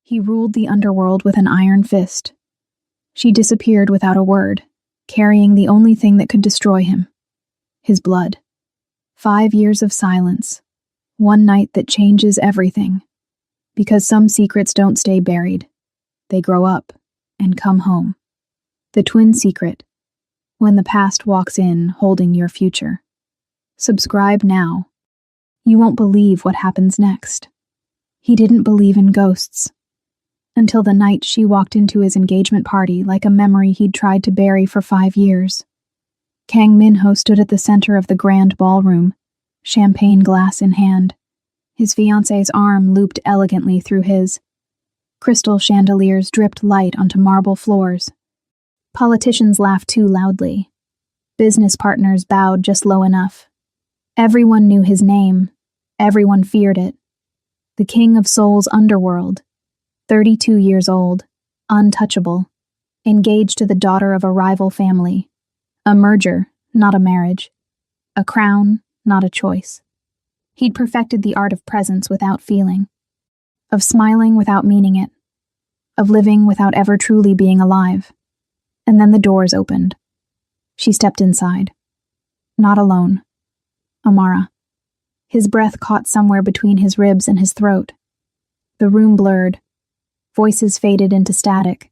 He ruled the underworld with an iron fist. She disappeared without a word, carrying the only thing that could destroy him: his blood. 5 years of silence. One night that changes everything. Because some secrets don't stay buried. They grow up and come home. The twin secret: when the past walks in holding your future. Subscribe now. You won't believe what happens next. He didn't believe in ghosts. Until the night she walked into his engagement party like a memory he'd tried to bury for 5 years. Kang Min-ho stood at the center of the grand ballroom, champagne glass in hand. His fiancée's arm looped elegantly through his. Crystal chandeliers dripped light onto marble floors. Politicians laughed too loudly. Business partners bowed just low enough. Everyone knew his name. Everyone feared it. The king of Seoul's underworld, 32 years old, untouchable, engaged to the daughter of a rival family. A merger, not a marriage. A crown, not a choice. He'd perfected the art of presence without feeling. Of smiling without meaning it. Of living without ever truly being alive. And then the doors opened. She stepped inside. Not alone. Amara. His breath caught somewhere between his ribs and his throat. The room blurred. Voices faded into static.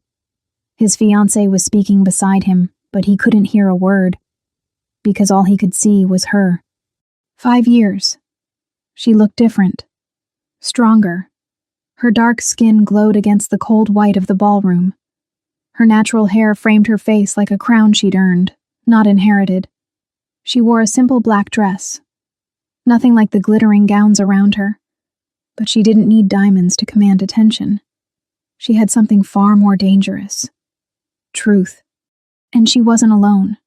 His fiancée was speaking beside him, but he couldn't hear a word, because all he could see was her. 5 years. She looked different. Stronger. Her dark skin glowed against the cold white of the ballroom. Her natural hair framed her face like a crown she'd earned, not inherited. She wore a simple black dress. Nothing like the glittering gowns around her. But she didn't need diamonds to command attention. She had something far more dangerous. Truth. And she wasn't alone.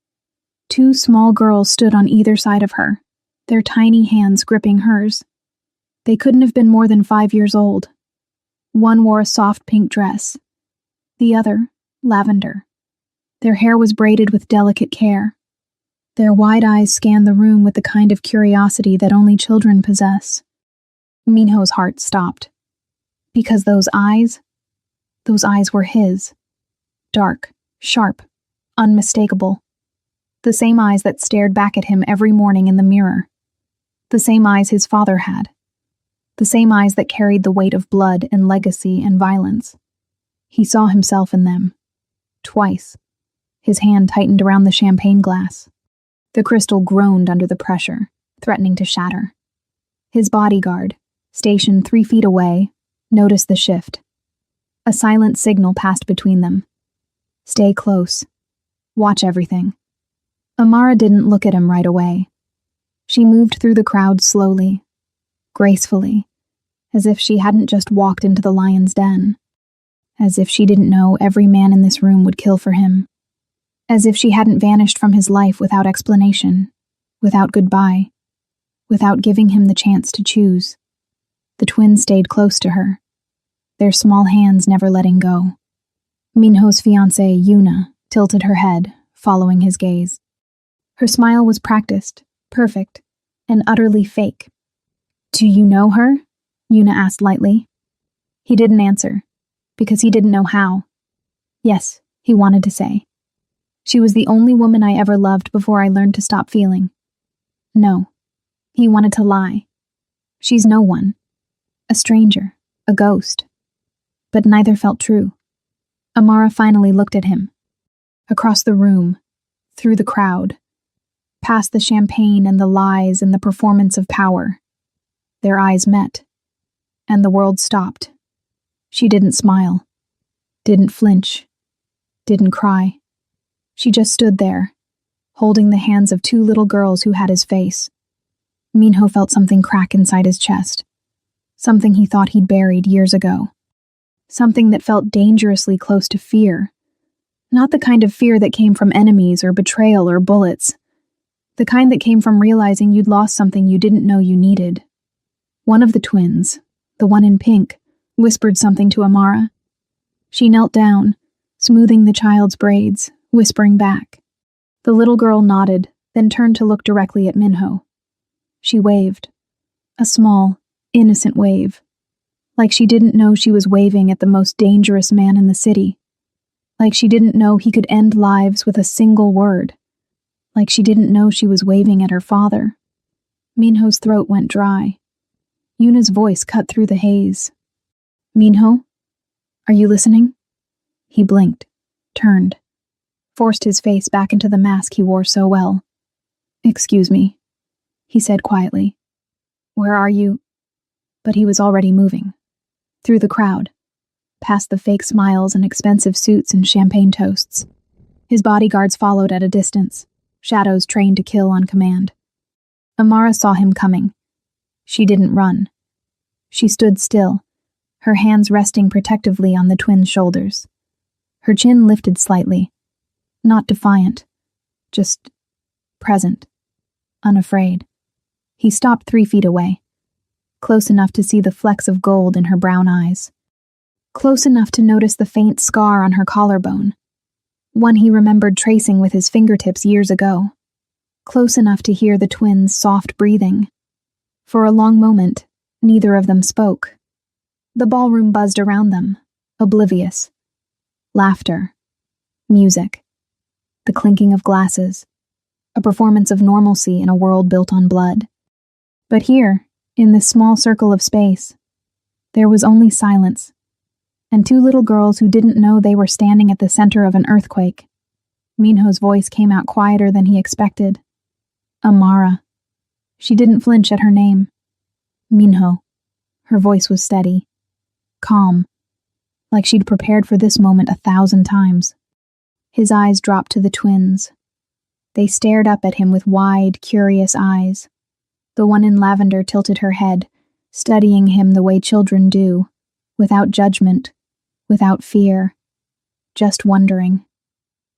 2 small girls stood on either side of her, their tiny hands gripping hers. They couldn't have been more than 5 years old. One wore a soft pink dress. The other, lavender. Their hair was braided with delicate care. Their wide eyes scanned the room with the kind of curiosity that only children possess. Minho's heart stopped. Because those eyes were his. Dark, sharp, unmistakable. The same eyes that stared back at him every morning in the mirror. The same eyes his father had. The same eyes that carried the weight of blood and legacy and violence. He saw himself in them. Twice. His hand tightened around the champagne glass. The crystal groaned under the pressure, threatening to shatter. His bodyguard, stationed 3 feet away, noticed the shift. A silent signal passed between them. Stay close. Watch everything. Amara didn't look at him right away. She moved through the crowd slowly, gracefully, as if she hadn't just walked into the lion's den. As if she didn't know every man in this room would kill for him. As if she hadn't vanished from his life without explanation, without goodbye, without giving him the chance to choose. The twins stayed close to her, their small hands never letting go. Minho's fiancée, Yuna, tilted her head, following his gaze. Her smile was practiced, perfect, and utterly fake. "Do you know her?" Yuna asked lightly. He didn't answer, because he didn't know how. Yes, he wanted to say. She was the only woman I ever loved before I learned to stop feeling. No. He wanted to lie. She's no one. A stranger. A ghost. But neither felt true. Amara finally looked at him. Across the room. Through the crowd. Past the champagne and the lies and the performance of power. Their eyes met. And the world stopped. She didn't smile. Didn't flinch. Didn't cry. She just stood there, holding the hands of 2 little girls who had his face. Minho felt something crack inside his chest. Something he thought he'd buried years ago. Something that felt dangerously close to fear. Not the kind of fear that came from enemies or betrayal or bullets. The kind that came from realizing you'd lost something you didn't know you needed. One of the twins, the one in pink, whispered something to Amara. She knelt down, smoothing the child's braids, whispering back. The little girl nodded, then turned to look directly at Minho. She waved. A small, innocent wave. Like she didn't know she was waving at the most dangerous man in the city. Like she didn't know he could end lives with a single word. Like she didn't know she was waving at her father. Minho's throat went dry. Yuna's voice cut through the haze. "Minho? Are you listening?" He blinked, turned, forced his face back into the mask he wore so well. "Excuse me," he said quietly. "Where are you?" But he was already moving. Through the crowd, past the fake smiles and expensive suits and champagne toasts. His bodyguards followed at a distance, shadows trained to kill on command. Amara saw him coming. She didn't run. She stood still, her hands resting protectively on the twins' shoulders. Her chin lifted slightly, not defiant, just present, unafraid. He stopped 3 feet away, close enough to see the flecks of gold in her brown eyes, close enough to notice the faint scar on her collarbone, one he remembered tracing with his fingertips years ago, close enough to hear the twins' soft breathing. For a long moment, neither of them spoke. The ballroom buzzed around them, oblivious. Laughter, music, the clinking of glasses, a performance of normalcy in a world built on blood. But here, in this small circle of space, there was only silence, and 2 little girls who didn't know they were standing at the center of an earthquake. Minho's voice came out quieter than he expected. "Amara." She didn't flinch at her name. "Minho." Her voice was steady, calm, like she'd prepared for this moment 1,000 times. His eyes dropped to the twins. They stared up at him with wide, curious eyes. The one in lavender tilted her head, studying him the way children do, without judgment, without fear, just wondering.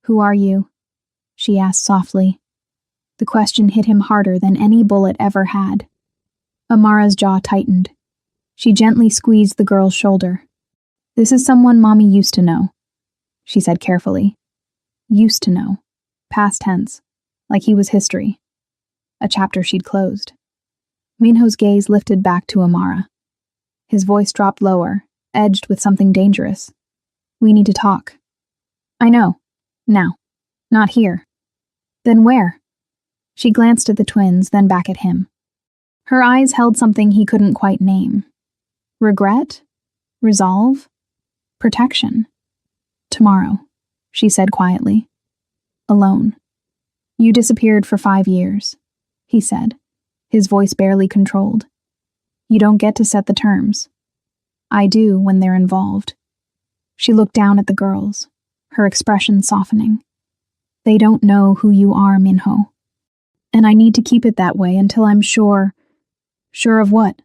"Who are you?" she asked softly. The question hit him harder than any bullet ever had. Amara's jaw tightened. She gently squeezed the girl's shoulder. "This is someone Mommy used to know," she said carefully. Used to know. Past tense. Like he was history. A chapter she'd closed. Minho's gaze lifted back to Amara. His voice dropped lower, edged with something dangerous. "We need to talk." "I know. Now. Not here." "Then where?" She glanced at the twins, then back at him. Her eyes held something he couldn't quite name. Regret? Resolve? Protection? "Tomorrow," she said quietly. "Alone. You disappeared for 5 years," he said, his voice barely controlled. "You don't get to set the terms. I do when they're involved." She looked down at the girls, her expression softening. "They don't know who you are, Minho. And I need to keep it that way until I'm sure." "Sure of what?"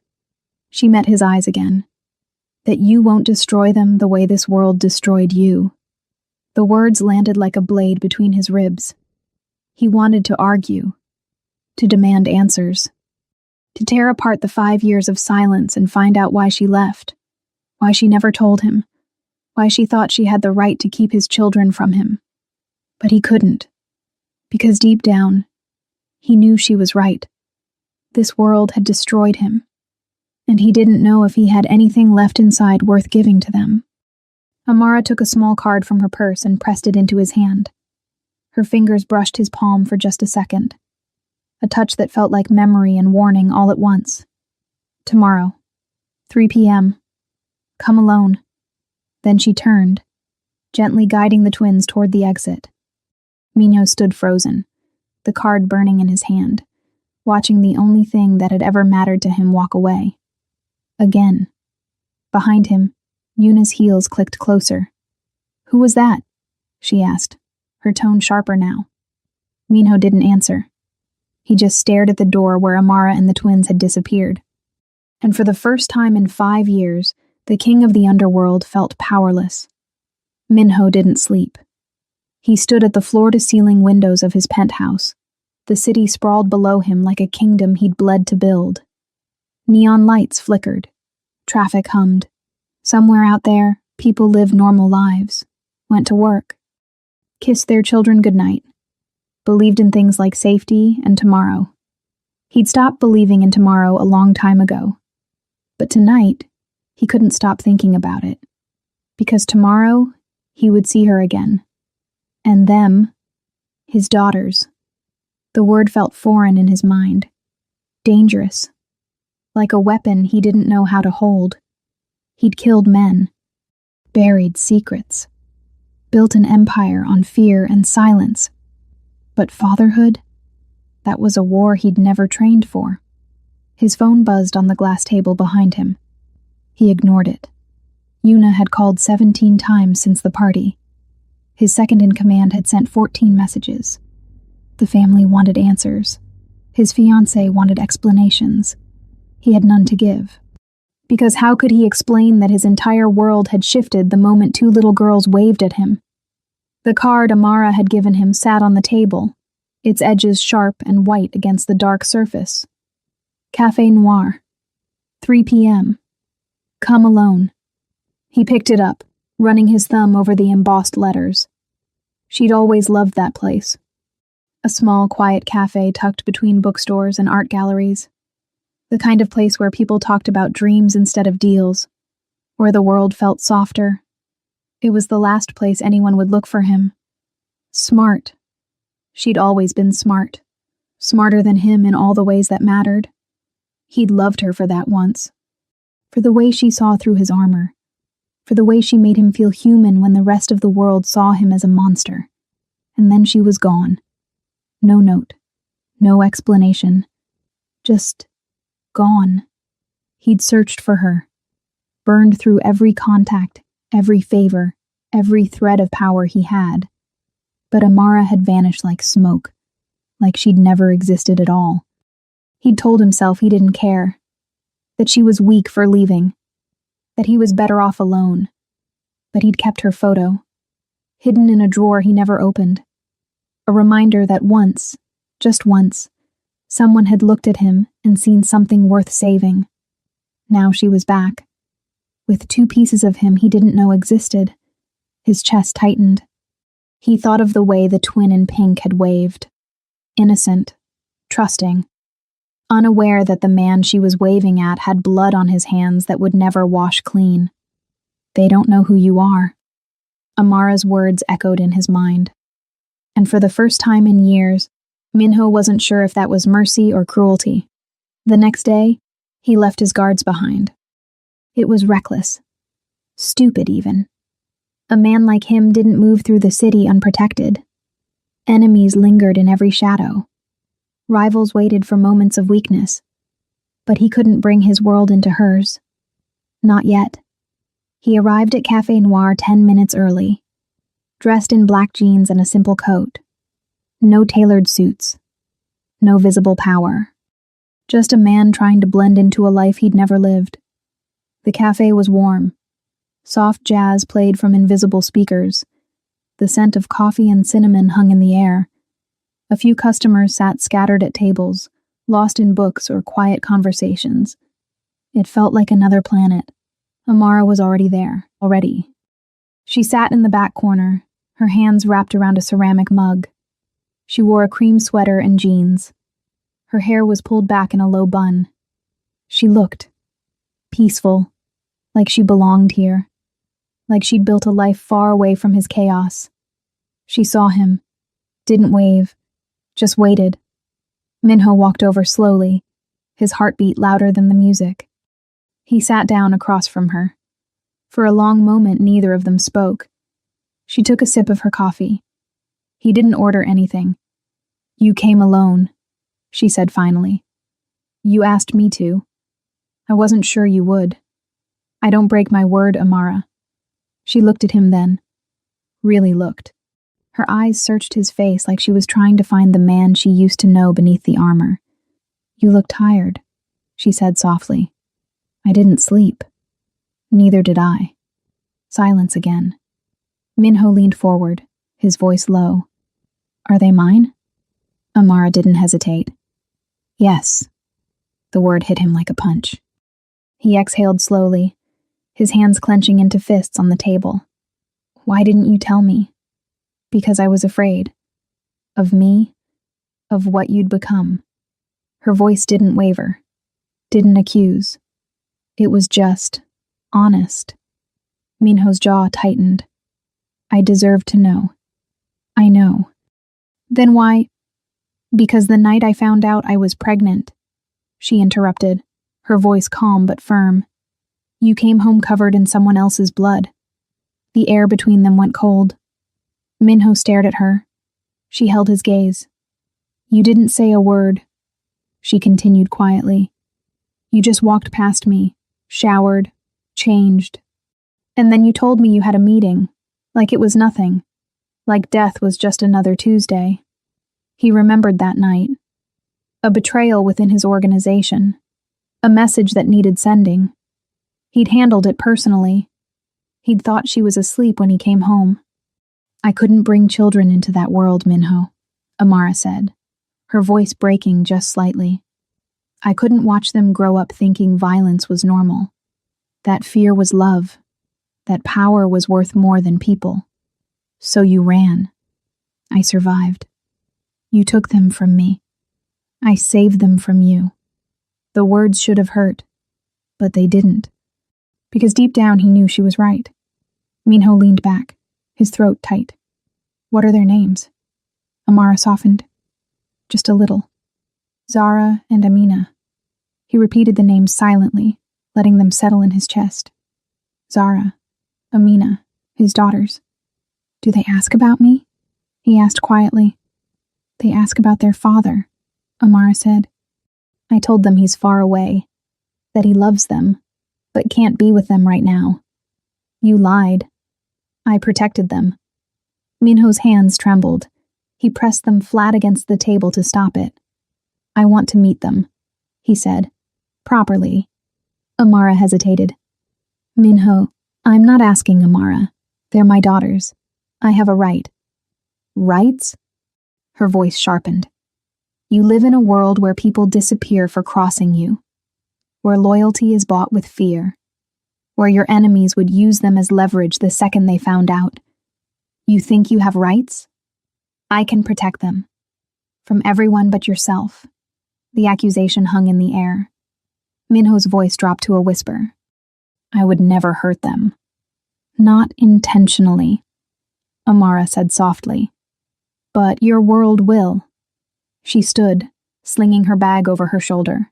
She met his eyes again. "That you won't destroy them the way this world destroyed you." The words landed like a blade between his ribs. He wanted to argue, to demand answers, to tear apart the 5 years of silence and find out why she left, why she never told him, why she thought she had the right to keep his children from him. But he couldn't, because deep down, he knew she was right. This world had destroyed him, and he didn't know if he had anything left inside worth giving to them. Amara took a small card from her purse and pressed it into his hand. Her fingers brushed his palm for just a second, a touch that felt like memory and warning all at once. "Tomorrow, 3 p.m. Come alone." Then she turned, gently guiding the twins toward the exit. Minho stood frozen, the card burning in his hand, watching the only thing that had ever mattered to him walk away. Again. Behind him, Yuna's heels clicked closer. "Who was that?" she asked, her tone sharper now. Minho didn't answer. He just stared at the door where Amara and the twins had disappeared. And for the first time in 5 years, the king of the underworld felt powerless. Minho didn't sleep. He stood at the floor-to-ceiling windows of his penthouse. The city sprawled below him like a kingdom he'd bled to build. Neon lights flickered. Traffic hummed. Somewhere out there, people lived normal lives, went to work, kissed their children goodnight, believed in things like safety and tomorrow. He'd stopped believing in tomorrow a long time ago. But tonight, He couldn't stop thinking about it. Because tomorrow, he would see her again. And them, his daughters. The word felt foreign in his mind. Dangerous. Like a weapon he didn't know how to hold. He'd killed men. Buried secrets. Built an empire on fear and silence. But fatherhood? That was a war he'd never trained for. His phone buzzed on the glass table behind him. He ignored it. Yuna had called 17 times since the party. His second-in-command had sent 14 messages. The family wanted answers. His fiancée wanted explanations. He had none to give. Because how could he explain that his entire world had shifted the moment 2 little girls waved at him? The card Amara had given him sat on the table, its edges sharp and white against the dark surface. Café Noir. 3 p.m. Come alone. He picked it up, running his thumb over the embossed letters. She'd always loved that place. A small, quiet cafe tucked between bookstores and art galleries. The kind of place where people talked about dreams instead of deals, where the world felt softer. It was the last place anyone would look for him. Smart. She'd always been smart. Smarter than him in all the ways that mattered. He'd loved her for that once. For the way she saw through his armor. For the way she made him feel human when the rest of the world saw him as a monster. And then she was gone. No note. No explanation. Just gone. He'd searched for her. Burned through every contact, every favor, every thread of power he had. But Amara had vanished like smoke. Like she'd never existed at all. He'd told himself he didn't care. That she was weak for leaving. That he was better off alone. But he'd kept her photo. Hidden in a drawer he never opened. A reminder that once, just once, someone had looked at him and seen something worth saving. Now she was back. With 2 pieces of him he didn't know existed. His chest tightened. He thought of the way the twin in pink had waved. Innocent. Trusting. Unaware that the man she was waving at had blood on his hands that would never wash clean. They don't know who you are. Amara's words echoed in his mind. And for the first time in years, Minho wasn't sure if that was mercy or cruelty. The next day, he left his guards behind. It was reckless. Stupid, even. A man like him didn't move through the city unprotected. Enemies lingered in every shadow. Rivals waited for moments of weakness. But he couldn't bring his world into hers. Not yet. He arrived at Café Noir 10 minutes early. Dressed in black jeans and a simple coat. No tailored suits. No visible power. Just a man trying to blend into a life he'd never lived. The cafe was warm. Soft jazz played from invisible speakers. The scent of coffee and cinnamon hung in the air. A few customers sat scattered at tables, lost in books or quiet conversations. It felt like another planet. Amara was already there, already. She sat in the back corner, her hands wrapped around a ceramic mug. She wore a cream sweater and jeans. Her hair was pulled back in a low bun. She looked peaceful, like she belonged here, like she'd built a life far away from his chaos. She saw him, didn't wave, just waited. Minho walked over slowly, his heartbeat louder than the music. He sat down across from her. For a long moment, neither of them spoke. She took a sip of her coffee. He didn't order anything. "You came alone," she said finally. "You asked me to. I wasn't sure you would. I don't break my word, Amara." She looked at him then. Really looked. Her eyes searched his face like she was trying to find the man she used to know beneath the armor. "You look tired," she said softly. "I didn't sleep." "Neither did I." Silence again. Minho leaned forward, his voice low. "Are they mine?" Amara didn't hesitate. "Yes." The word hit him like a punch. He exhaled slowly, his hands clenching into fists on the table. "Why didn't you tell me?" "Because I was afraid. Of me, of what you'd become." Her voice didn't waver, didn't accuse. It was just Honest. Minho's jaw tightened. I deserve to know. I know. Then why? Because the night I found out I was pregnant, she interrupted, her voice calm but firm. You came home covered in someone else's blood. The air between them went cold. Minho stared at her. She held his gaze. You didn't say a word, she continued quietly. You just walked past me, showered, changed. And then you told me you had a meeting, like it was nothing, like death was just another Tuesday. He remembered that night. A betrayal within his organization. A message that needed sending. He'd handled it personally. He'd thought she was asleep when he came home. I couldn't bring children into that world, Minho, Amara said, her voice breaking just slightly. I couldn't watch them grow up thinking violence was normal. That fear was love. That power was worth more than people. So you ran. I survived. You took them from me. I saved them from you. The words should have hurt, but they didn't. Because deep down he knew she was right. Minho leaned back, his throat tight. What are their names? Amara softened. Just a little. Zara and Amina. He repeated the names silently, letting them settle in his chest. Zara, Amina, his daughters. Do they ask about me? He asked quietly. They ask about their father, Amara said. I told them he's far away, that he loves them, but can't be with them right now. You lied. I protected them. Minho's hands trembled. He pressed them flat against the table to stop it. I want to meet them, he said. Properly. Amara hesitated. Minho, I'm not asking Amara. They're my daughters. I have a right. Rights? Her voice sharpened. You live in a world where people disappear for crossing you, where loyalty is bought with fear, where your enemies would use them as leverage the second they found out. You think you have rights? I can protect them. From everyone but yourself. The accusation hung in the air. Minho's voice dropped to a whisper. I would never hurt them. Not intentionally, Amara said softly. But your world will. She stood, slinging her bag over her shoulder.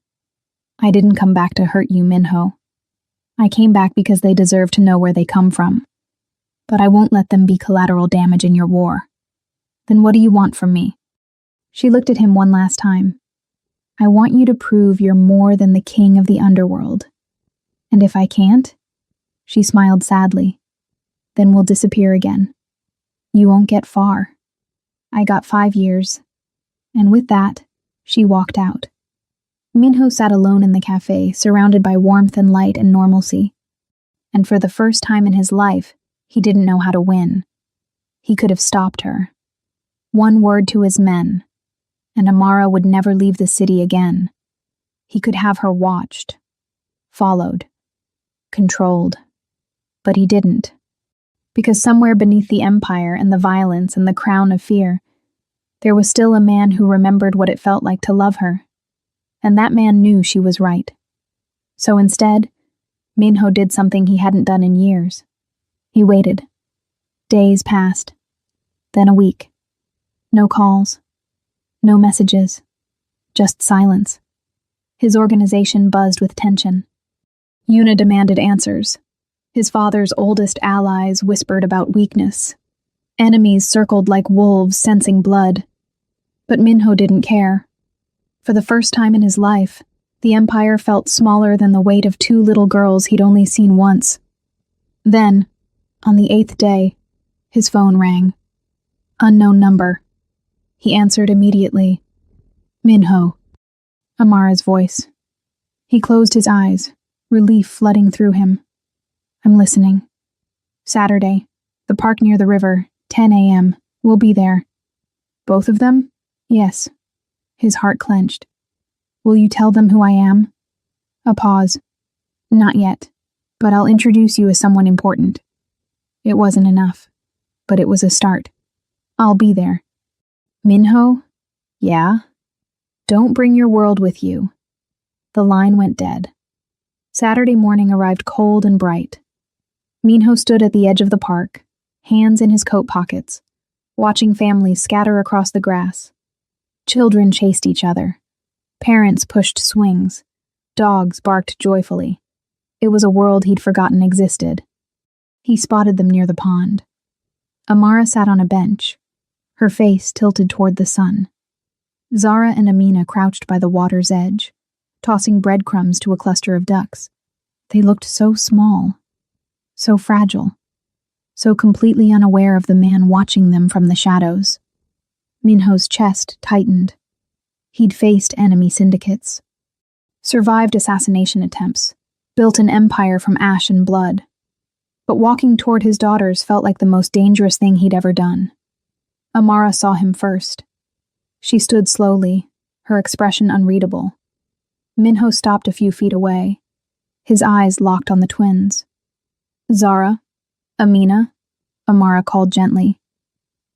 I didn't come back to hurt you, Minho. I came back because they deserve to know where they come from. But I won't let them be collateral damage in your war. Then what do you want from me? She looked at him one last time. I want you to prove you're more than the king of the underworld. And if I can't, she smiled sadly, then we'll disappear again. You won't get far. I got 5 years. And with that, she walked out. Minho sat alone in the cafe, surrounded by warmth and light and normalcy. And for the first time in his life, he didn't know how to win. He could have stopped her. One word to his men, and Amara would never leave the city again. He could have her watched, followed, controlled. But he didn't. Because somewhere beneath the empire and the violence and the crown of fear, there was still a man who remembered what it felt like to love her. And that man knew she was right. So instead, Minho did something he hadn't done in years. He waited. Days passed. Then a week. No calls. No messages. Just silence. His organization buzzed with tension. Yuna demanded answers. His father's oldest allies whispered about weakness. Enemies circled like wolves sensing blood. But Minho didn't care. For the first time in his life, the Empire felt smaller than the weight of 2 little girls he'd only seen once. Then, on the 8th day, his phone rang. Unknown number. He answered immediately. Minho. Amara's voice. He closed his eyes, relief flooding through him. I'm listening. Saturday, the park near the river, 10 a.m. We'll be there. Both of them? Yes. His heart clenched. Will you tell them who I am? A pause. Not yet, but I'll introduce you as someone important. It wasn't enough, but it was a start. I'll be there. Minho? Yeah? Don't bring your world with you. The line went dead. Saturday morning arrived cold and bright. Minho stood at the edge of the park, hands in his coat pockets, watching families scatter across the grass. Children chased each other. Parents pushed swings. Dogs barked joyfully. It was a world he'd forgotten existed. He spotted them near the pond. Amara sat on a bench, her face tilted toward the sun. Zara and Amina crouched by the water's edge, tossing breadcrumbs to a cluster of ducks. They looked so small, so fragile, so completely unaware of the man watching them from the shadows. Minho's chest tightened. He'd faced enemy syndicates, survived assassination attempts, built an empire from ash and blood. But walking toward his daughters felt like the most dangerous thing he'd ever done. Amara saw him first. She stood slowly, her expression unreadable. Minho stopped a few feet away, his eyes locked on the twins. Zara, Amina, Amara called gently.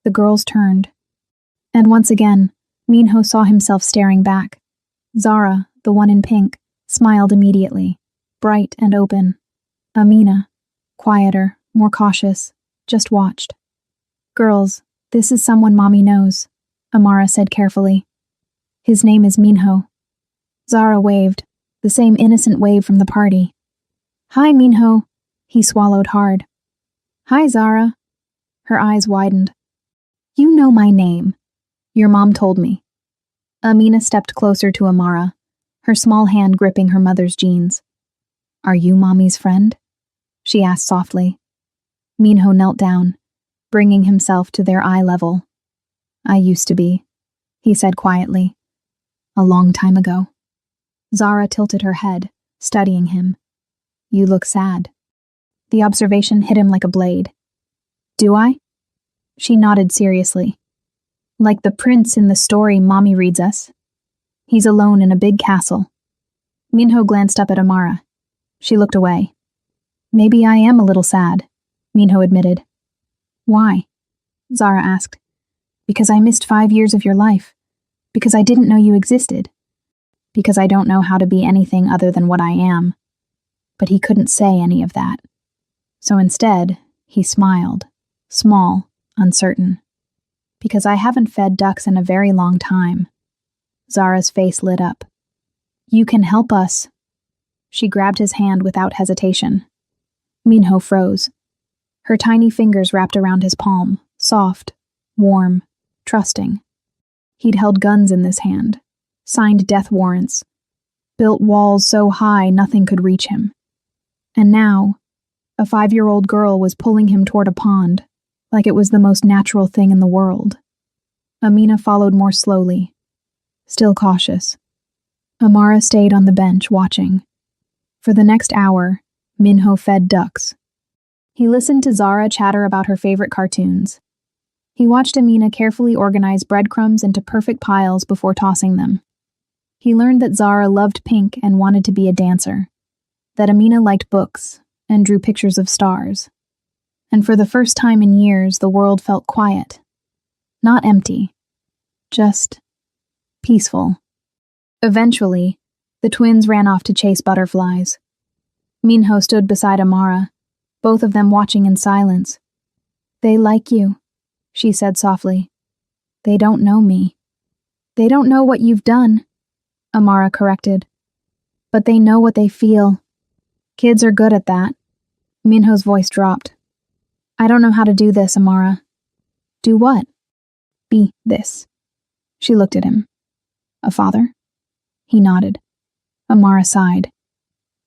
The girls turned. And once again, Minho saw himself staring back. Zara, the one in pink, smiled immediately, bright and open. Amina, quieter, more cautious, just watched. Girls, this is someone Mommy knows, Amara said carefully. His name is Minho. Zara waved, the same innocent wave from the party. Hi, Minho. He swallowed hard. Hi, Zara. Her eyes widened. You know my name. Your mom told me. Amina stepped closer to Amara, her small hand gripping her mother's jeans. Are you Mommy's friend? She asked softly. Minho knelt down, bringing himself to their eye level. I used to be, he said quietly. A long time ago. Zara tilted her head, studying him. You look sad. The observation hit him like a blade. Do I? She nodded seriously. Like the prince in the story Mommy reads us. He's alone in a big castle. Minho glanced up at Amara. She looked away. Maybe I am a little sad, Minho admitted. Why? Zara asked. Because I missed 5 years of your life. Because I didn't know you existed. Because I don't know how to be anything other than what I am. But he couldn't say any of that. So instead, he smiled, small, uncertain. Because I haven't fed ducks in a very long time. Zara's face lit up. You can help us. She grabbed his hand without hesitation. Minho froze. Her tiny fingers wrapped around his palm, soft, warm, trusting. He'd held guns in this hand, signed death warrants, built walls so high nothing could reach him. And now, a 5-year-old girl was pulling him toward a pond, like it was the most natural thing in the world. Amina followed more slowly, still cautious. Amara stayed on the bench, watching. For the next hour, Minho fed ducks. He listened to Zara chatter about her favorite cartoons. He watched Amina carefully organize breadcrumbs into perfect piles before tossing them. He learned that Zara loved pink and wanted to be a dancer, that Amina liked books and drew pictures of stars. And for the first time in years, the world felt quiet. Not empty, just peaceful. Eventually, the twins ran off to chase butterflies. Minho stood beside Amara, both of them watching in silence. They like you, she said softly. They don't know me. They don't know what you've done, Amara corrected. But they know what they feel. Kids are good at that. Minho's voice dropped. I don't know how to do this, Amara. Do what? Be this. She looked at him. A father? He nodded. Amara sighed.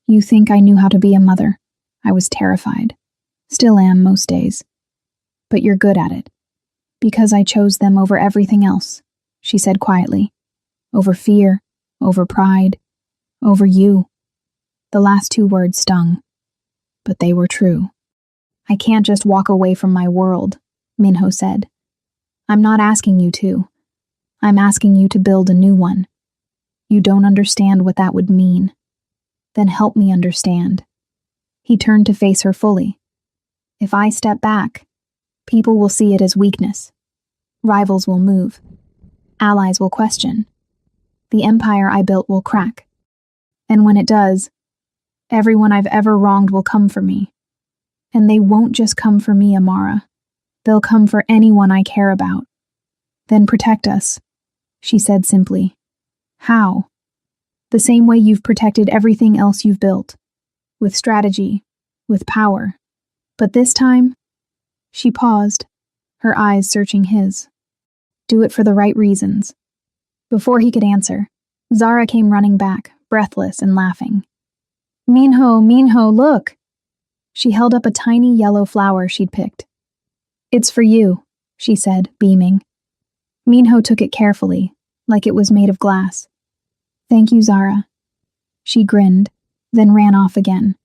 You think I knew how to be a mother? I was terrified. Still am most days. But you're good at it. Because I chose them over everything else, she said quietly. Over fear, over pride, over you. The last 2 words stung. But they were true. I can't just walk away from my world, Minho said. I'm not asking you to. I'm asking you to build a new one. You don't understand what that would mean. Then help me understand. He turned to face her fully. If I step back, people will see it as weakness. Rivals will move. Allies will question. The empire I built will crack. And when it does, Everyone I've ever wronged will come for me. And they won't just come for me, Amara. They'll come for anyone I care about. Then protect us, she said simply. How? The same way you've protected everything else you've built. With strategy, with power. But this time, she paused, her eyes searching his. Do it for the right reasons. Before he could answer, Zara came running back, breathless and laughing. Minho, look! She held up a tiny yellow flower she'd picked. It's for you, she said, beaming. Minho took it carefully, like it was made of glass. Thank you, Zara. She grinned, then ran off again.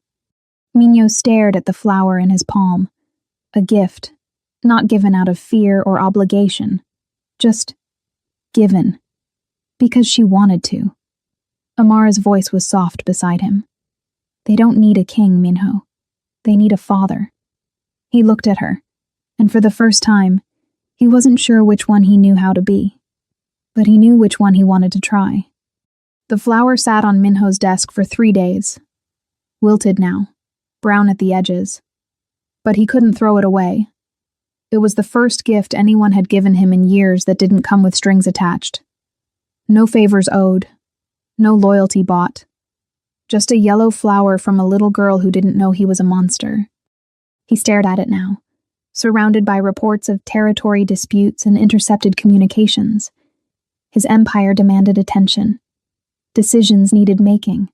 Minho stared at the flower in his palm. A gift, not given out of fear or obligation. Just given. Because she wanted to. Amara's voice was soft beside him. They don't need a king, Minho. They need a father. He looked at her, and for the first time, he wasn't sure which one he knew how to be. But he knew which one he wanted to try. The flower sat on Minho's desk for 3 days. Wilted now, brown at the edges. But he couldn't throw it away. It was the first gift anyone had given him in years that didn't come with strings attached. No favors owed. No loyalty bought. Just a yellow flower from a little girl who didn't know he was a monster. He stared at it now, surrounded by reports of territory disputes and intercepted communications. His empire demanded attention. Decisions needed making.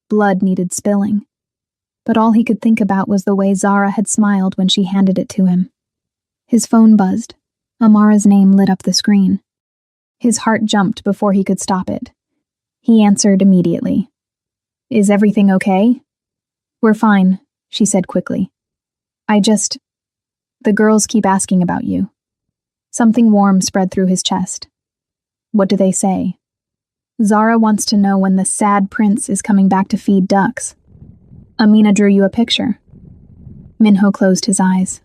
Blood needed spilling. But all he could think about was the way Zara had smiled when she handed it to him. His phone buzzed. Amara's name lit up the screen. His heart jumped before he could stop it. He answered immediately. Is everything okay? We're fine, she said quickly. The girls keep asking about you. Something warm spread through his chest. What do they say? Zara wants to know when the sad prince is coming back to feed ducks. Amina drew you a picture. Minho closed his eyes.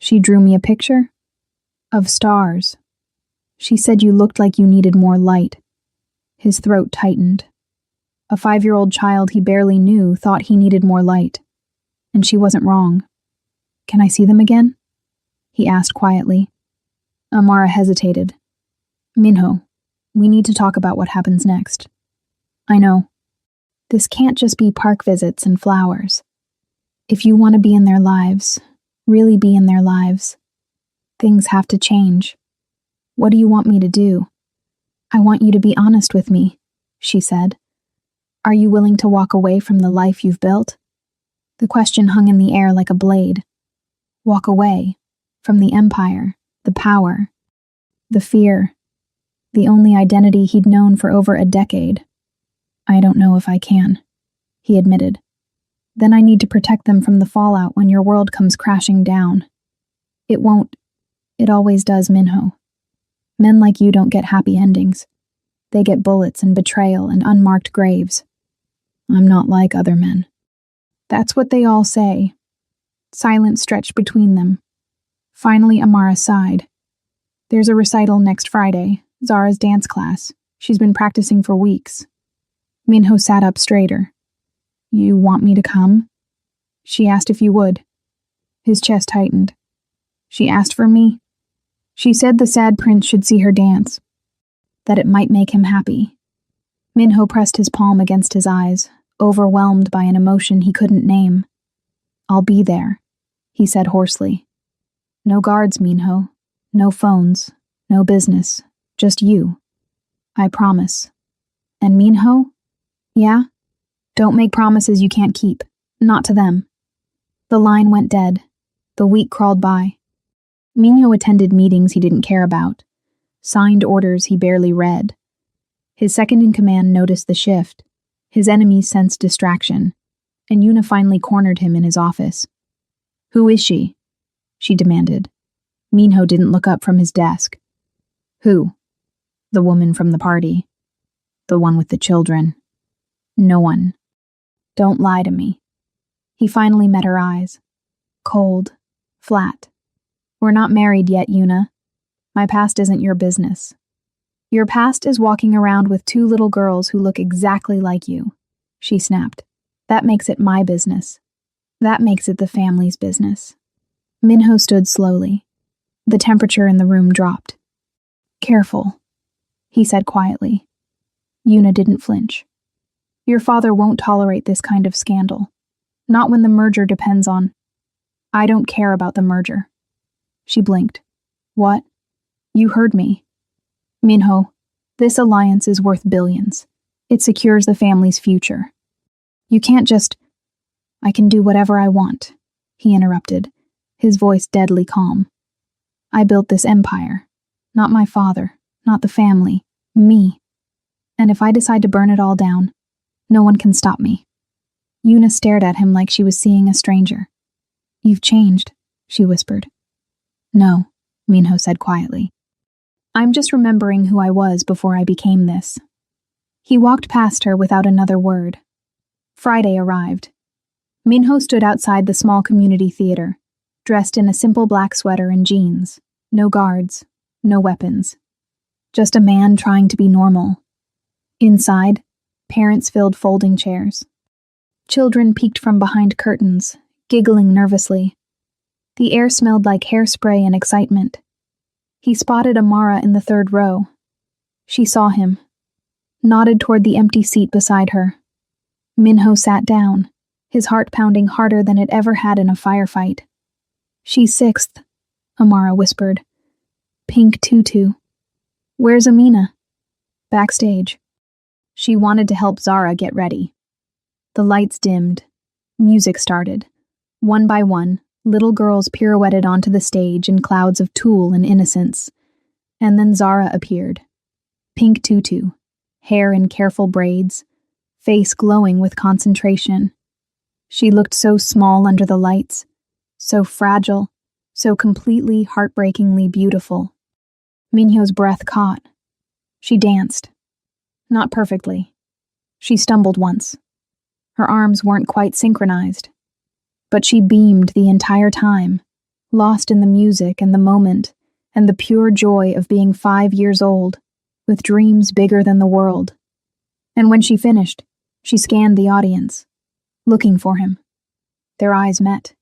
She drew me a picture? Of stars. She said you looked like you needed more light. His throat tightened. A 5-year-old child he barely knew thought he needed more light. And she wasn't wrong. Can I see them again? He asked quietly. Amara hesitated. Minho, we need to talk about what happens next. I know. This can't just be park visits and flowers. If you want to be in their lives, really be in their lives, things have to change. What do you want me to do? I want you to be honest with me, she said. Are you willing to walk away from the life you've built? The question hung in the air like a blade. Walk away from the empire, the power, the fear, the only identity he'd known for over a decade. I don't know if I can, he admitted. Then I need to protect them from the fallout when your world comes crashing down. It won't. It always does, Minho. Men like you don't get happy endings. They get bullets and betrayal and unmarked graves. I'm not like other men. That's what they all say. Silence stretched between them. Finally, Amara sighed. There's a recital next Friday, Zara's dance class. She's been practicing for weeks. Minho sat up straighter. You want me to come? She asked if you would. His chest tightened. She asked for me? She said the sad prince should see her dance. That it might make him happy. Minho pressed his palm against his eyes, overwhelmed by an emotion he couldn't name. I'll be there, he said hoarsely. No guards, Minho. No phones. No business. Just you. I promise. And Minho? Yeah? Don't make promises you can't keep. Not to them. The line went dead. The week crawled by. Minho attended meetings he didn't care about. Signed orders he barely read. His second-in-command noticed the shift. His enemies sensed distraction. And Yuna finally cornered him in his office. Who is she? She demanded. Minho didn't look up from his desk. Who? The woman from the party. The one with the children. No one. Don't lie to me. He finally met her eyes. Cold. Flat. We're not married yet, Yuna. My past isn't your business. Your past is walking around with 2 little girls who look exactly like you, she snapped. That makes it my business. That makes it the family's business. Minho stood slowly. The temperature in the room dropped. Careful, he said quietly. Yuna didn't flinch. Your father won't tolerate this kind of scandal. Not when the merger depends on... I don't care about the merger. She blinked. What? You heard me. Minho, this alliance is worth billions. It secures the family's future. You can't just... I can do whatever I want, he interrupted, his voice deadly calm. I built this empire. Not my father, not the family, me. And if I decide to burn it all down, no one can stop me. Yuna stared at him like she was seeing a stranger. You've changed, she whispered. No, Minho said quietly. I'm just remembering who I was before I became this. He walked past her without another word. Friday arrived. Minho stood outside the small community theater, dressed in a simple black sweater and jeans. No guards, no weapons. Just a man trying to be normal. Inside, parents filled folding chairs. Children peeked from behind curtains, giggling nervously. The air smelled like hairspray and excitement. He spotted Amara in the third row. She saw him, nodded toward the empty seat beside her. Minho sat down, his heart pounding harder than it ever had in a firefight. She's sixth, Amara whispered. Pink tutu. Where's Amina? Backstage. She wanted to help Zara get ready. The lights dimmed. Music started. One by one, little girls pirouetted onto the stage in clouds of tulle and innocence. And then Zara appeared. Pink tutu, hair in careful braids, face glowing with concentration. She looked so small under the lights, so fragile, so completely, heartbreakingly beautiful. Minho's breath caught. She danced. Not perfectly. She stumbled once. Her arms weren't quite synchronized. But she beamed the entire time, lost in the music and the moment and the pure joy of being 5 years old, with dreams bigger than the world. And when she finished, she scanned the audience, looking for him. Their eyes met.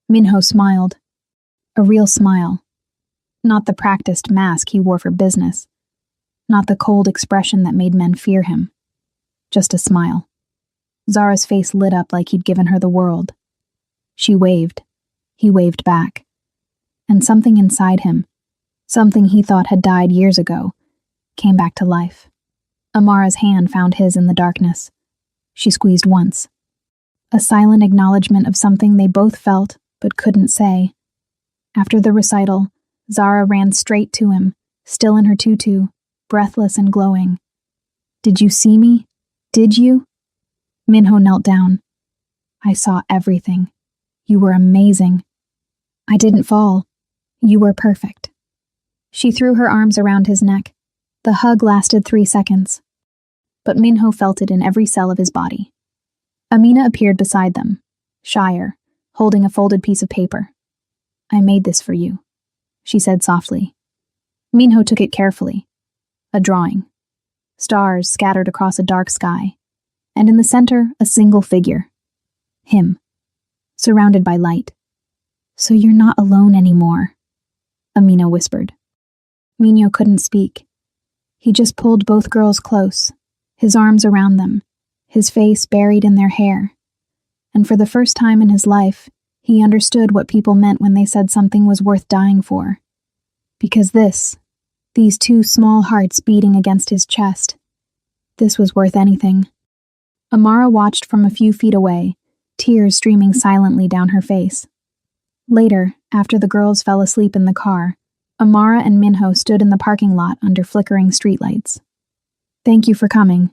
Minho smiled. A real smile. Not the practiced mask he wore for business. Not the cold expression that made men fear him. Just a smile. Zara's face lit up like he'd given her the world. She waved. He waved back. And something inside him, something he thought had died years ago, came back to life. Amara's hand found his in the darkness. She squeezed once. A silent acknowledgement of something they both felt but couldn't say. After the recital, Zara ran straight to him, still in her tutu, breathless and glowing. Did you see me? Did you? Minho knelt down. I saw everything. You were amazing. I didn't fall. You were perfect. She threw her arms around his neck. The hug lasted 3 seconds. But Minho felt it in every cell of his body. Amina appeared beside them, shyer, holding a folded piece of paper. I made this for you, she said softly. Minho took it carefully. A drawing. Stars scattered across a dark sky. And in the center, a single figure. Him. Surrounded by light. So you're not alone anymore, Amina whispered. Minho couldn't speak. He just pulled both girls close, his arms around them, his face buried in their hair. And for the first time in his life, he understood what people meant when they said something was worth dying for. Because these 2 small hearts beating against his chest, this was worth anything. Amara watched from a few feet away, tears streaming silently down her face. Later, after the girls fell asleep in the car, Amara and Minho stood in the parking lot under flickering streetlights. Thank you for coming,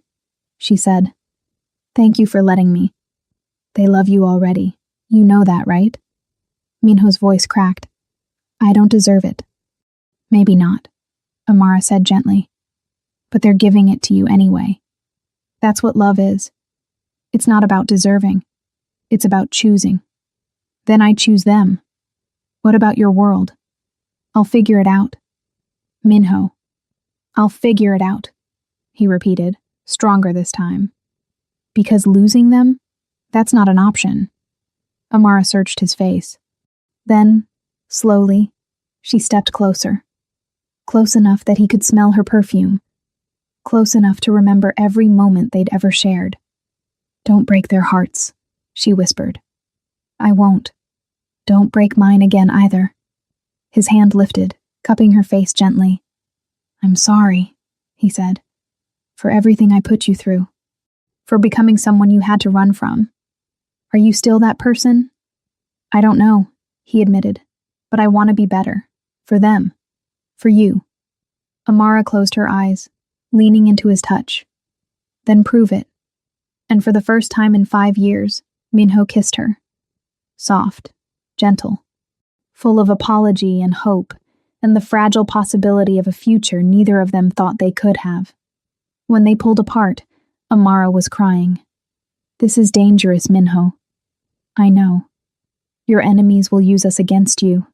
she said. Thank you for letting me. They love you already. You know that, right? Minho's voice cracked. I don't deserve it. Maybe not, Amara said gently. But they're giving it to you anyway. That's what love is. It's not about deserving. It's about choosing. Then I choose them. What about your world? I'll figure it out. Minho. I'll figure it out, he repeated, stronger this time. Because losing them, That's not an option. Amara searched his face. Then, slowly, she stepped closer. Close enough that he could smell her perfume. Close enough to remember every moment they'd ever shared. "Don't break their hearts," she whispered. "I won't. Don't break mine again either." His hand lifted, cupping her face gently. "I'm sorry," he said, "for everything I put you through. For becoming someone you had to run from. Are you still that person?" "I don't know," he admitted, "but I want to be better. For them. For you." Amara closed her eyes, leaning into his touch. "Then prove it." And for the first time in 5 years, Minho kissed her. Soft, gentle, full of apology and hope, and the fragile possibility of a future neither of them thought they could have. When they pulled apart, Amara was crying. "This is dangerous, Minho. I know. Your enemies will use us against you.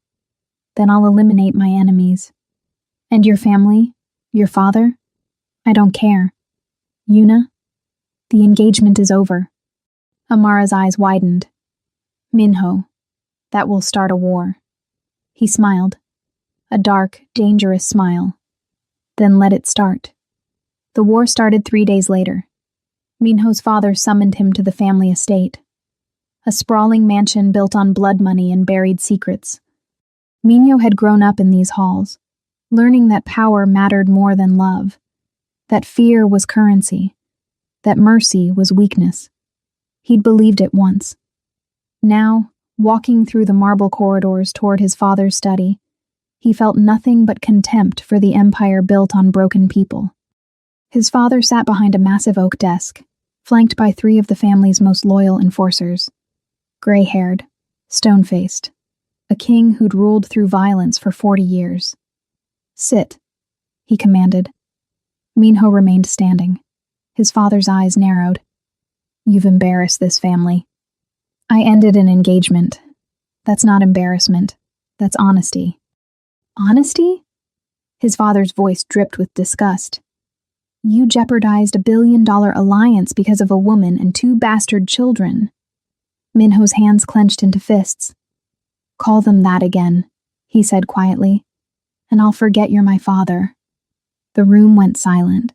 Then I'll eliminate my enemies. And your family? Your father? I don't care. Yuna? The engagement is over." Amara's eyes widened. "Minho, that will start a war." He smiled. A dark, dangerous smile. "Then let it start." The war started 3 days later. Minho's father summoned him to the family estate. A sprawling mansion built on blood money and buried secrets. Minho had grown up in these halls, learning that power mattered more than love, that fear was currency, that mercy was weakness. He'd believed it once. Now, walking through the marble corridors toward his father's study, he felt nothing but contempt for the empire built on broken people. His father sat behind a massive oak desk, flanked by 3 of the family's most loyal enforcers. Gray-haired, stone-faced, a king who'd ruled through violence for 40 years. "Sit," he commanded. Minho remained standing. His father's eyes narrowed. "You've embarrassed this family." "I ended an engagement. That's not embarrassment. That's honesty." "Honesty?" His father's voice dripped with disgust. "You jeopardized a $1 billion alliance because of a woman and 2 bastard children." Minho's hands clenched into fists. "Call them that again," he said quietly, "and I'll forget you're my father." The room went silent.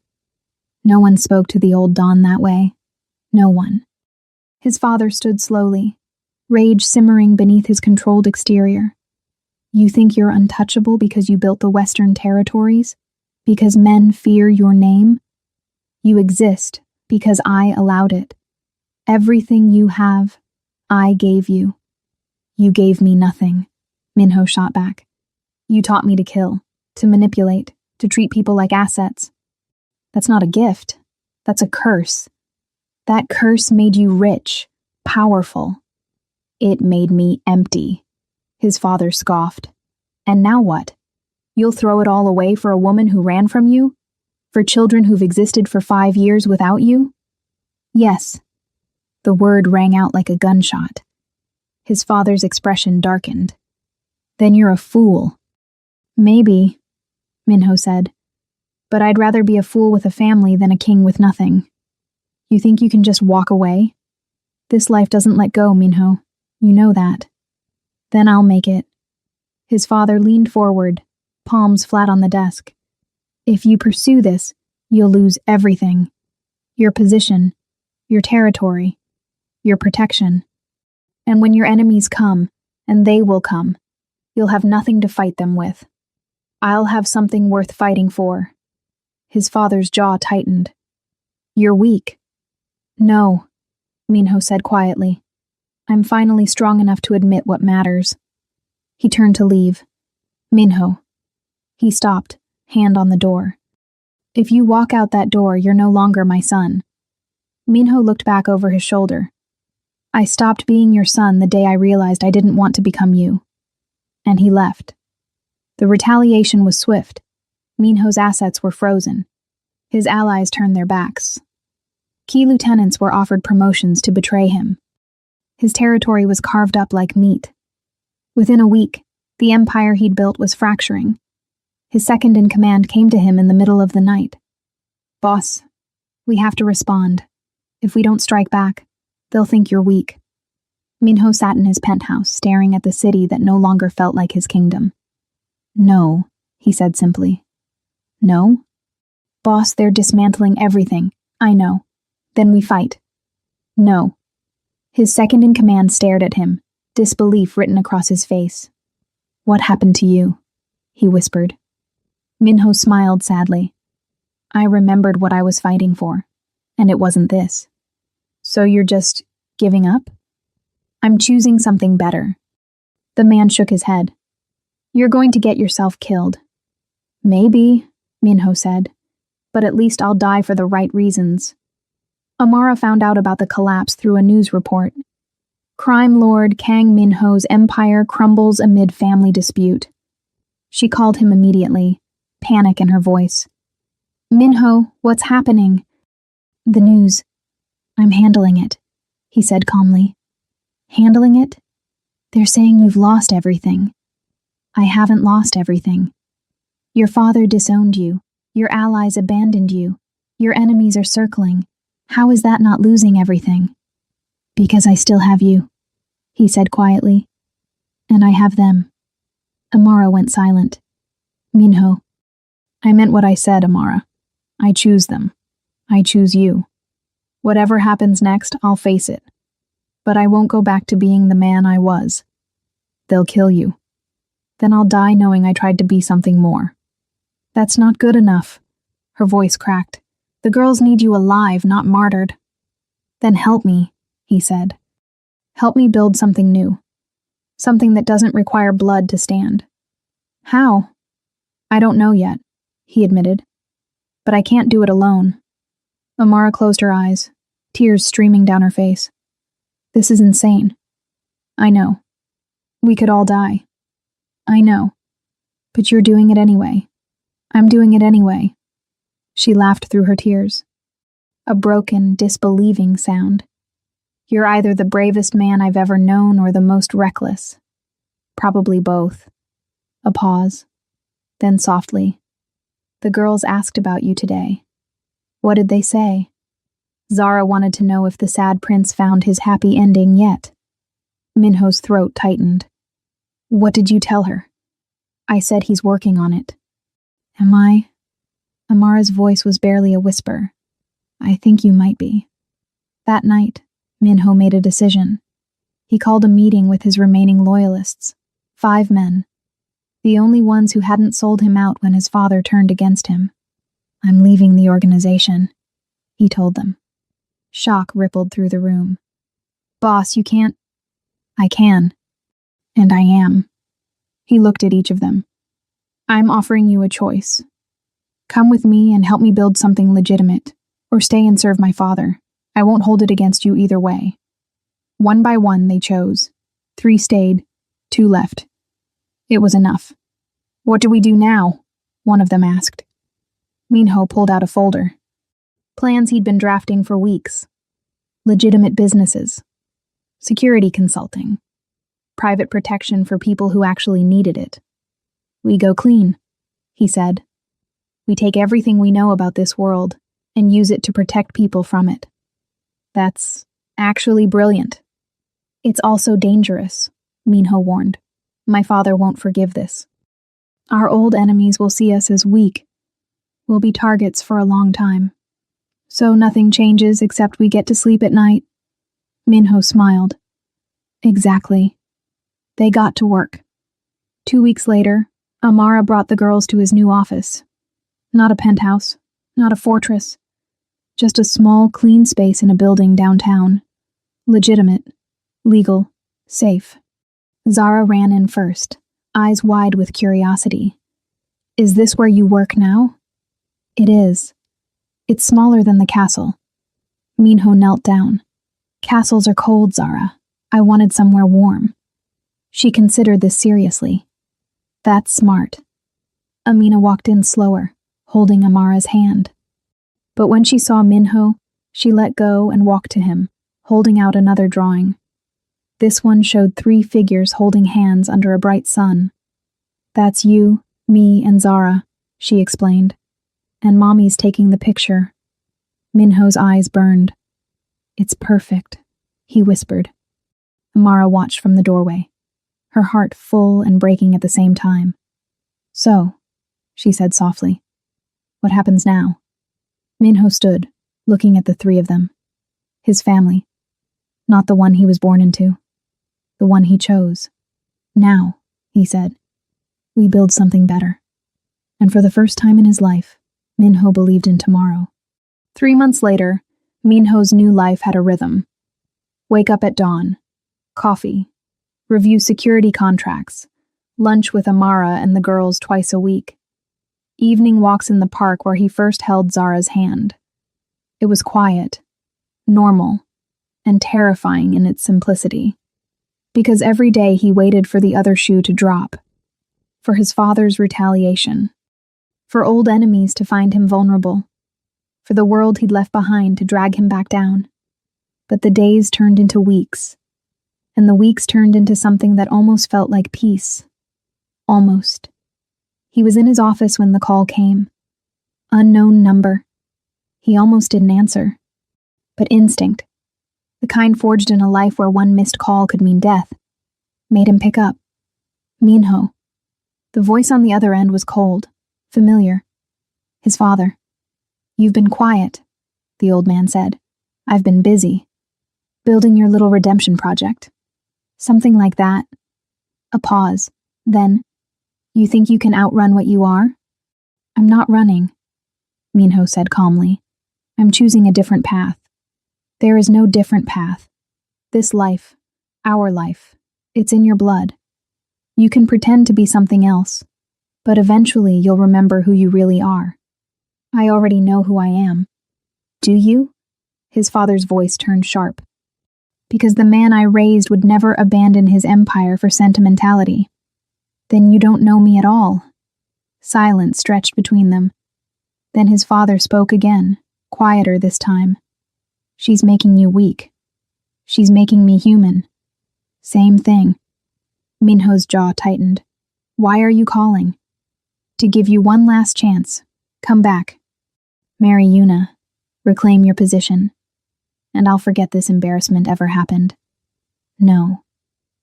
No one spoke to the old Don that way. No one. His father stood slowly, rage simmering beneath his controlled exterior. "You think you're untouchable because you built the Western Territories? Because men fear your name? You exist because I allowed it. Everything you have, I gave you." "You gave me nothing," Minho shot back. "You taught me to kill, to manipulate, to treat people like assets. That's not a gift. That's a curse. That curse made you rich, powerful. It made me empty," his father scoffed. "And now what? You'll throw it all away for a woman who ran from you? For children who've existed for 5 years without you?" "Yes." The word rang out like a gunshot. His father's expression darkened. "Then you're a fool." "Maybe," Minho said. "But I'd rather be a fool with a family than a king with nothing. You think you can just walk away? This life doesn't let go, Minho. You know that." "Then I'll make it." His father leaned forward, palms flat on the desk. "If you pursue this, you'll lose everything. Your position, your territory, your protection. And when your enemies come, and they will come, you'll have nothing to fight them with. I'll have something worth fighting for." His father's jaw tightened. "You're weak." "No," Minho said quietly. "I'm finally strong enough to admit what matters." He turned to leave. "Minho." He stopped, hand on the door. "If you walk out that door, you're no longer my son." Minho looked back over his shoulder. "I stopped being your son the day I realized I didn't want to become you." And he left. The retaliation was swift. Minho's assets were frozen. His allies turned their backs. Key lieutenants were offered promotions to betray him. His territory was carved up like meat. Within a week, the empire he'd built was fracturing. His second-in-command came to him in the middle of the night. "Boss, we have to respond. If we don't strike back, They'll think you're weak. Minho sat in his penthouse, staring at the city that no longer felt like his kingdom. No, he said simply. No? Boss, they're dismantling everything. I know. Then we fight. No. His second-in-command stared at him, disbelief written across his face. What happened to you? He whispered. Minho smiled sadly. I remembered what I was fighting for, and it wasn't this. So you're just giving up? I'm choosing something better. The man shook his head. You're going to get yourself killed. Maybe, Minho said, but at least I'll die for the right reasons. Amara found out about the collapse through a news report. Crime lord Kang Minho's empire crumbles amid family dispute. She called him immediately, panic in her voice. Minho, what's happening? The news. I'm handling it, he said calmly. Handling it? They're saying you've lost everything. I haven't lost everything. Your father disowned you. Your allies abandoned you. Your enemies are circling. How is that not losing everything? Because I still have you, he said quietly. And I have them. Amara went silent. Minho. I meant what I said, Amara. I choose them. I choose you. Whatever happens next, I'll face it. But I won't go back to being the man I was. They'll kill you. Then I'll die knowing I tried to be something more. That's not good enough. Her voice cracked. The girls need you alive, not martyred. Then help me, he said. Help me build something new. Something that doesn't require blood to stand. How? I don't know yet, he admitted. But I can't do it alone. Amara closed her eyes, tears streaming down her face. This is insane. I know. We could all die. I know. But you're doing it anyway. I'm doing it anyway. She laughed through her tears. A broken, disbelieving sound. You're either the bravest man I've ever known or the most reckless. Probably both. A pause. Then softly. The girls asked about you today. What did they say? Zara wanted to know if the sad prince found his happy ending yet. Minho's throat tightened. What did you tell her? I said he's working on it. Am I? Amara's voice was barely a whisper. I think you might be. That night, Minho made a decision. He called a meeting with his remaining loyalists, 5 men, the only ones who hadn't sold him out when his father turned against him. I'm leaving the organization, he told them. Shock rippled through the room. Boss, you can't. I can. And I am. He looked at each of them. I'm offering you a choice. Come with me and help me build something legitimate, or stay and serve my father. I won't hold it against you either way. One by one, they chose. 3 stayed, 2 left. It was enough. What do we do now? One of them asked. Minho pulled out a folder. Plans he'd been drafting for weeks. Legitimate businesses. Security consulting. Private protection for people who actually needed it. We go clean, he said. We take everything we know about this world and use it to protect people from it. That's actually brilliant. It's also dangerous, Minho warned. My father won't forgive this. Our old enemies will see us as weak. We'll be targets for a long time. So nothing changes except we get to sleep at night. Minho smiled. Exactly. They got to work. 2 weeks later, Amara brought the girls to his new office. Not a penthouse, not a fortress. Just a small, clean space in a building downtown. Legitimate, legal, safe. Zara ran in first, eyes wide with curiosity. Is this where you work now? It is. It's smaller than the castle. Minho knelt down. Castles are cold, Zara. I wanted somewhere warm. She considered this seriously. That's smart. Amina walked in slower, holding Amara's hand. But when she saw Minho, she let go and walked to him, holding out another drawing. This one showed 3 figures holding hands under a bright sun. That's you, me, and Zara, she explained. And Mommy's taking the picture. Minho's eyes burned. It's perfect. he whispered. Amara watched from the doorway, her heart full and breaking at the same time. So, she said softly, what happens now? Minho stood, looking at the three of them. His family. Not the one he was born into. The one he chose. Now, he said, we build something better. And for the first time in his life, Minho believed in tomorrow. 3 months later, Minho's new life had a rhythm. Wake up at dawn. Coffee. Review security contracts. Lunch with Amara and the girls twice a week. Evening walks in the park where he first held Zara's hand. It was quiet, normal, and terrifying in its simplicity. Because every day he waited for the other shoe to drop. For his father's retaliation. For old enemies to find him vulnerable. For the world he'd left behind to drag him back down. But the days turned into weeks. And the weeks turned into something that almost felt like peace. Almost. He was in his office when the call came. Unknown number. He almost didn't answer. But instinct, the kind forged in a life where one missed call could mean death, made him pick up. Minho. The voice on the other end was cold, familiar. His father. You've been quiet, the old man said. I've been busy. Building your little redemption project. Something like that. A pause. Then, you think you can outrun what you are? I'm not running, Minho said calmly. I'm choosing a different path. There is no different path. This life, our life, it's in your blood. You can pretend to be something else, but eventually you'll remember who you really are. I already know who I am. Do you? His father's voice turned sharp. Because the man I raised would never abandon his empire for sentimentality. Then you don't know me at all. Silence stretched between them. Then his father spoke again, quieter this time. She's making you weak. She's making me human. Same thing. Minho's jaw tightened. Why are you calling? To give you one last chance. Come back. Marry Yuna. Reclaim your position. And I'll forget this embarrassment ever happened. No.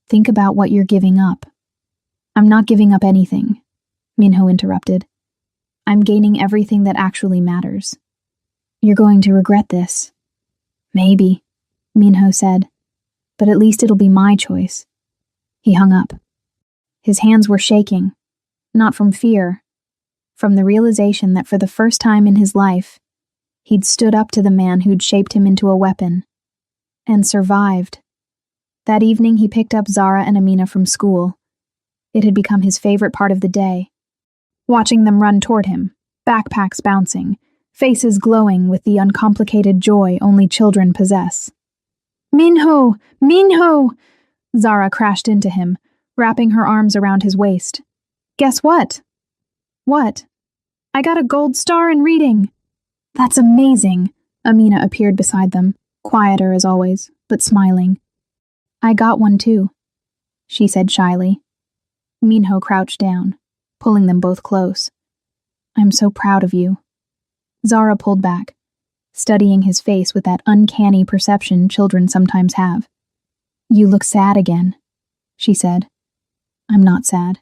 Think about what you're giving up. I'm not giving up anything, Minho interrupted. I'm gaining everything that actually matters. You're going to regret this. Maybe, Minho said, but at least it'll be my choice. He hung up. His hands were shaking, not from fear, from the realization that for the first time in his life, he'd stood up to the man who'd shaped him into a weapon, and survived. That evening he picked up Zara and Amina from school. It had become his favorite part of the day. Watching them run toward him, backpacks bouncing, faces glowing with the uncomplicated joy only children possess. Minho! Minho! Zara crashed into him, wrapping her arms around his waist. Guess what? What? I got a gold star in reading. That's amazing. Amina appeared beside them, quieter as always, but smiling. I got one too, she said shyly. Minho crouched down, pulling them both close. I'm so proud of you. Zara pulled back, studying his face with that uncanny perception children sometimes have. You look sad again, she said. I'm not sad.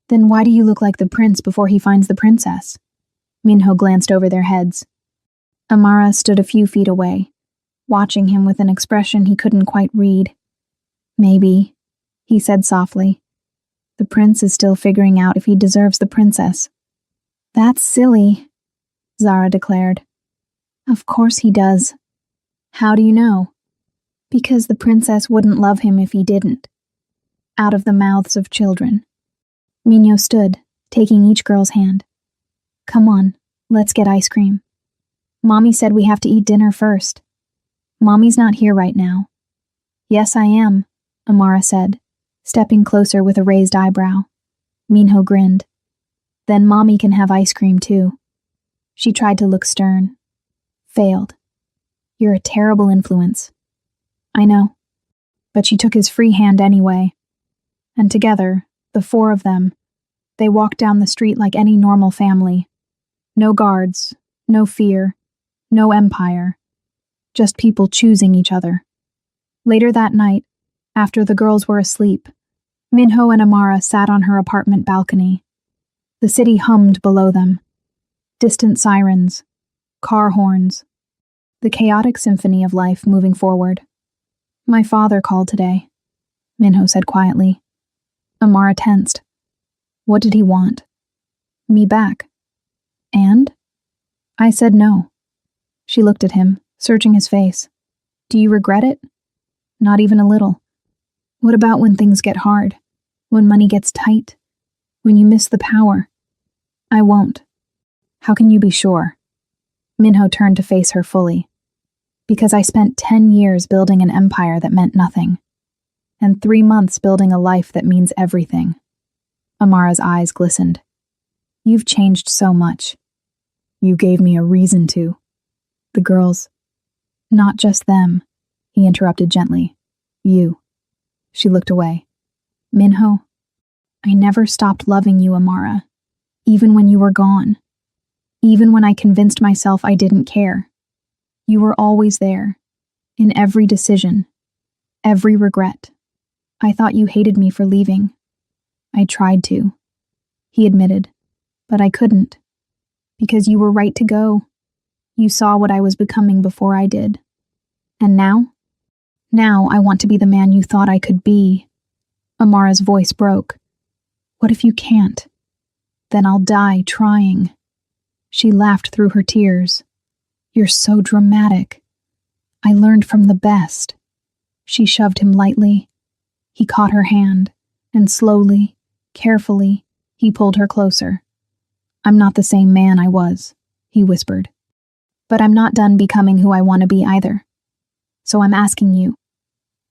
Then why do you look like the prince before he finds the princess? Minho glanced over their heads. Amara stood a few feet away, watching him with an expression he couldn't quite read. Maybe, he said softly. The prince is still figuring out if he deserves the princess. That's silly, Zara declared. Of course he does. How do you know? Because the princess wouldn't love him if he didn't. Out of the mouths of children. Minho stood, taking each girl's hand. Come on, let's get ice cream. Mommy said we have to eat dinner first. Mommy's not here right now. Yes, I am, Amara said, stepping closer with a raised eyebrow. Minho grinned. Then Mommy can have ice cream too. She tried to look stern. Failed. You're a terrible influence. I know. But she took his free hand anyway. And together, the four of them, they walked down the street like any normal family. No guards, no fear, no empire. Just people choosing each other. Later that night, after the girls were asleep, Minho and Amara sat on her apartment balcony. The city hummed below them. Distant sirens, car horns, the chaotic symphony of life moving forward. My father called today, Minho said quietly. Amara tensed. What did he want? Me back. And? I said no. She looked at him, searching his face. Do you regret it? Not even a little. What about when things get hard? When money gets tight? When you miss the power? I won't. How can you be sure? Minho turned to face her fully. Because I spent 10 years building an empire that meant nothing. And 3 months building a life that means everything. Amara's eyes glistened. You've changed so much. You gave me a reason to. The girls. Not just them, he interrupted gently. You. She looked away. Minho, I never stopped loving you, Amara. Even when you were gone. Even when I convinced myself I didn't care. You were always there. In every decision. Every regret. I thought you hated me for leaving. I tried to. He admitted. But I couldn't. Because you were right to go. You saw what I was becoming before I did. And now? Now I want to be the man you thought I could be. Amara's voice broke. What if you can't? Then I'll die trying. She laughed through her tears. You're so dramatic. I learned from the best. She shoved him lightly. He caught her hand, and slowly, carefully, he pulled her closer. I'm not the same man I was, he whispered. But I'm not done becoming who I want to be either. So I'm asking you.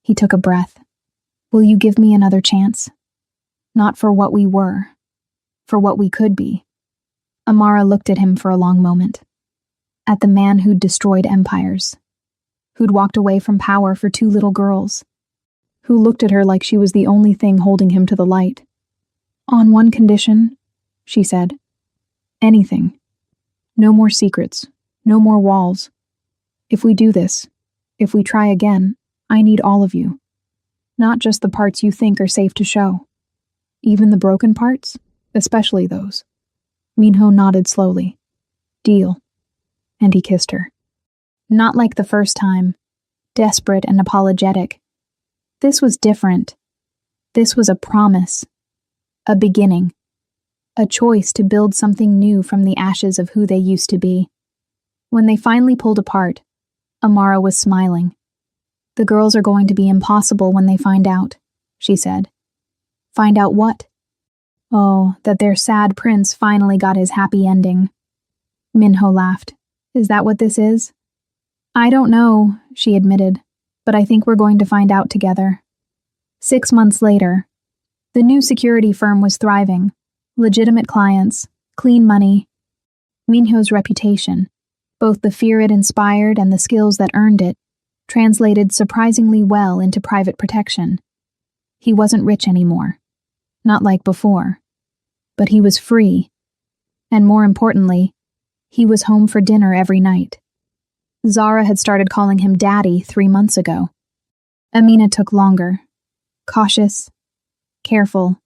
He took a breath. Will you give me another chance? Not for what we were, for what we could be. Amara looked at him for a long moment. At the man who'd destroyed empires. Who'd walked away from power for 2 little girls. Who looked at her like she was the only thing holding him to the light. On one condition, she said. Anything. No more secrets. No more walls. If we do this, if we try again, I need all of you. Not just the parts you think are safe to show. Even the broken parts, especially those. Minho nodded slowly. Deal. And he kissed her. Not like the first time, desperate and apologetic. This was different. This was a promise. A beginning. A choice to build something new from the ashes of who they used to be. When they finally pulled apart, Amara was smiling. The girls are going to be impossible when they find out, she said. Find out what? Oh, that their sad prince finally got his happy ending. Minho laughed. Is that what this is? I don't know, she admitted, but I think we're going to find out together. 6 months later, the new security firm was thriving. Legitimate clients, clean money. Minho's reputation, both the fear it inspired and the skills that earned it, translated surprisingly well into private protection. He wasn't rich anymore. Not like before. But he was free. And more importantly, he was home for dinner every night. Zara had started calling him Daddy 3 months ago. Amina took longer. Cautious. Careful.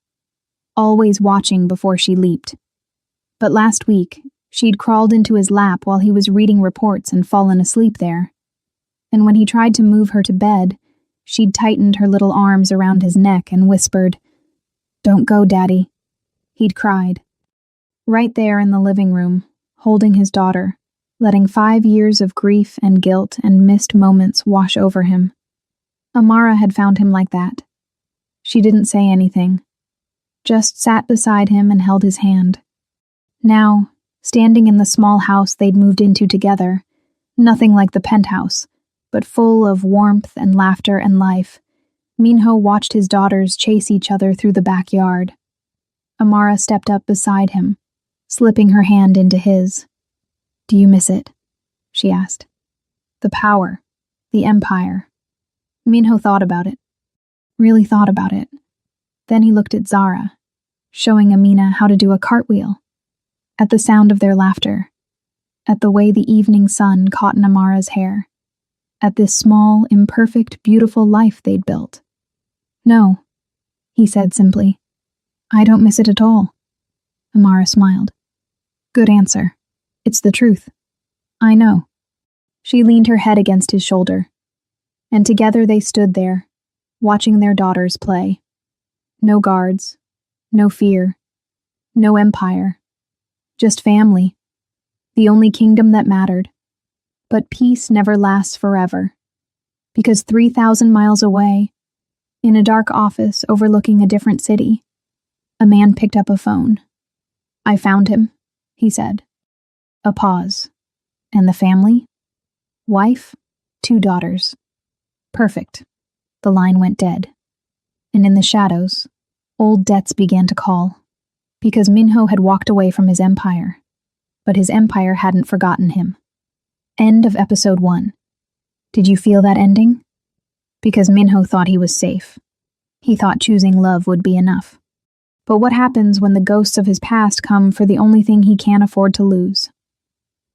Always watching before she leaped. But last week, she'd crawled into his lap while he was reading reports and fallen asleep there. And when he tried to move her to bed, she'd tightened her little arms around his neck and whispered, Don't go, Daddy. He'd cried. Right there in the living room, holding his daughter, letting 5 years of grief and guilt and missed moments wash over him. Amara had found him like that. She didn't say anything, just sat beside him and held his hand. Now, standing in the small house they'd moved into together, nothing like the penthouse, but full of warmth and laughter and life, Minho watched his daughters chase each other through the backyard. Amara stepped up beside him, slipping her hand into his. Do you miss it? She asked. The power, the empire. Minho thought about it. Really thought about it. Then he looked at Zara, showing Amina how to do a cartwheel. At the sound of their laughter. At the way the evening sun caught in Amara's hair. at this small, imperfect, beautiful life they'd built. "No," he said simply. "I don't miss it at all." Amara smiled. "Good answer. It's the truth. I know." She leaned her head against his shoulder, and together they stood there, watching their daughters play. No guards, no fear, no empire, just family, the only kingdom that mattered. But peace never lasts forever, because 3,000 miles away, in a dark office overlooking a different city, a man picked up a phone. "I found him," he said. A pause. "And the family?" "Wife, 2 daughters." "Perfect." The line went dead. And in the shadows, old debts began to call, because Minho had walked away from his empire, but his empire hadn't forgotten him. End of episode 1. Did you feel that ending? Because Minho thought he was safe. He thought choosing love would be enough. But what happens when the ghosts of his past come for the only thing he can't afford to lose?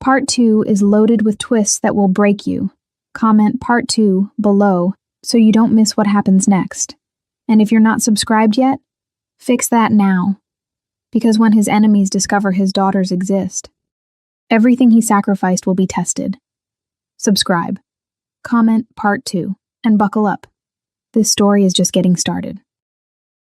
Part 2 is loaded with twists that will break you. Comment Part 2 below so you don't miss what happens next. And if you're not subscribed yet, fix that now. Because when his enemies discover his daughters exist, everything he sacrificed will be tested. Subscribe, comment Part 2, and buckle up. This story is just getting started.